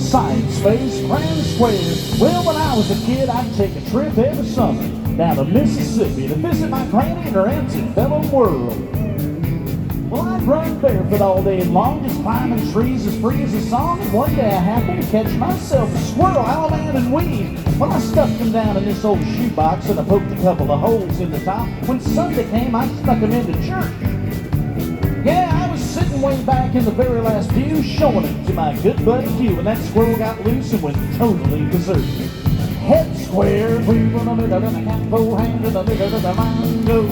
side space, grand square. Well, when I was a kid, I'd take a trip every summer down to Mississippi to visit my granny and her antebellum world. Well, I'd run barefoot all day long, just climbing trees as free as a song. And one day I happened to catch myself a squirrel, owlman, and weed. Well, I stuffed him down in this old shoebox and I poked a couple of holes in the top. When Sunday came, I stuck him into church. Yeah, I was sitting way back in the very last pew, showing it to my good buddy Q, and that squirrel got loose and went totally berserk. Head square, breathing on it, and a cat full hand, and a bit of the mango.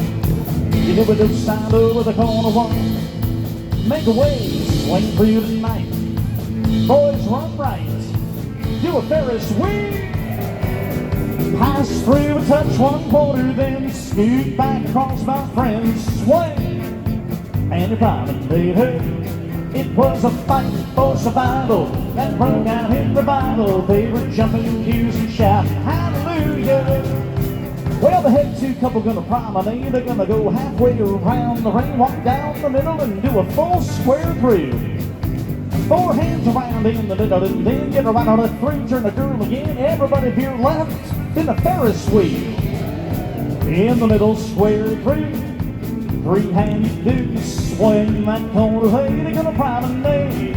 You never do stand over the corner one. Make a wave, swing for you tonight. Boys, run right. Do a Ferris wheel. Pass through and touch one quarter, then scoot back across my friend's swing. And you're promenade her. It was a fight for survival that broke out in revival. They were jumping cues and shouting hallelujah. Well, the head two couple gonna promenade. They're gonna go halfway around the ring, walk down the middle and do a full square through. Four hands around in the middle and then get right on it through, turn the girl again. Everybody veer left, then a Ferris wheel. In the middle, square through. Three hands do swing that corner, hey, they're gonna promenade.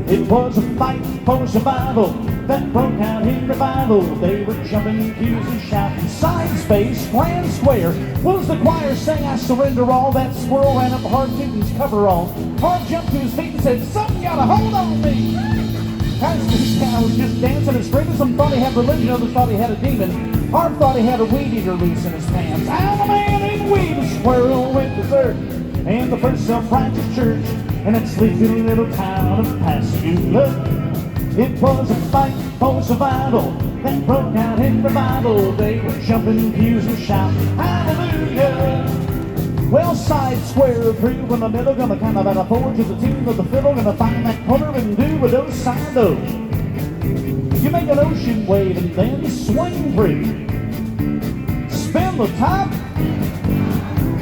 It was a fight for survival that broke out in revival. They were jumping cues and shouting side space, grand square. Was the choir sang I surrender all? That squirrel ran up Hard Newton's coverall. Hard jumped to his feet and said, something gotta hold on me. As this guy was just dancing and screaming, some thought he had religion, others thought he had a demon. Hard thought he had a weed eater loose in his pants. Owlman and weed, the squirrel went berserk. And the first self-righteous church in that sleepy little town of Pascagoula. It was a fight for survival that broke out in revival. They were jumping pews and shouting hallelujah. Well, side square through in the middle, gonna kind of add a four to the tune of the fiddle, gonna find that corner and do a those side do. You make an ocean wave and then swing through. Spin the top,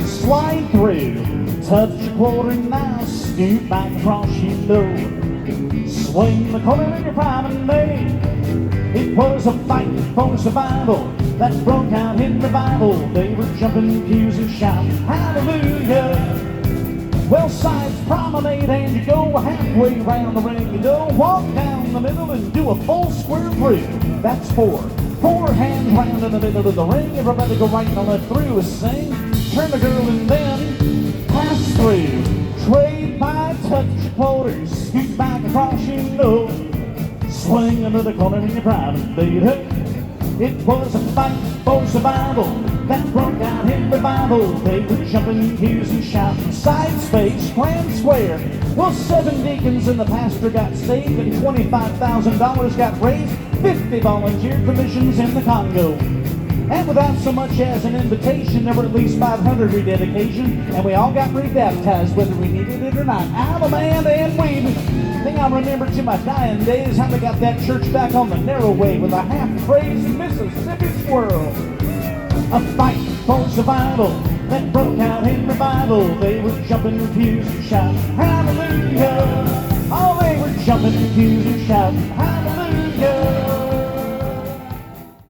slide through. Touch your quarter now, scoot back across your door. Swing the corner in your promenade. It was a fight for survival that broke out in revival. They were jumping pews and shouting hallelujah. Well, sides promenade and you go halfway around the ring. You go walk down the middle and do a full square through. That's four. Four hands round in the middle of the ring. Everybody go right and left through a sing. Turn the girl and then pass through. Trade by touch your quarters. Scoot back across your nose. Swing into the corner in your private date. It was a fight for survival that broke out in revival. They were jumping pews and shouting side space, grand square. Well, 7 deacons and the pastor got saved and $25,000 got raised. 50 volunteered for missions in the Congo. And without so much as an invitation, there were at least 500 rededication, and we all got rebaptized whether we needed it or not. Owlman and weed. Thing I remember to my dying days, how they got that church back on the narrow way with a half-crazed Mississippi squirrel. A fight for survival that broke out in revival. They were jumping pews and shouting hallelujah. Oh, they were jumping pews and shouting hallelujah.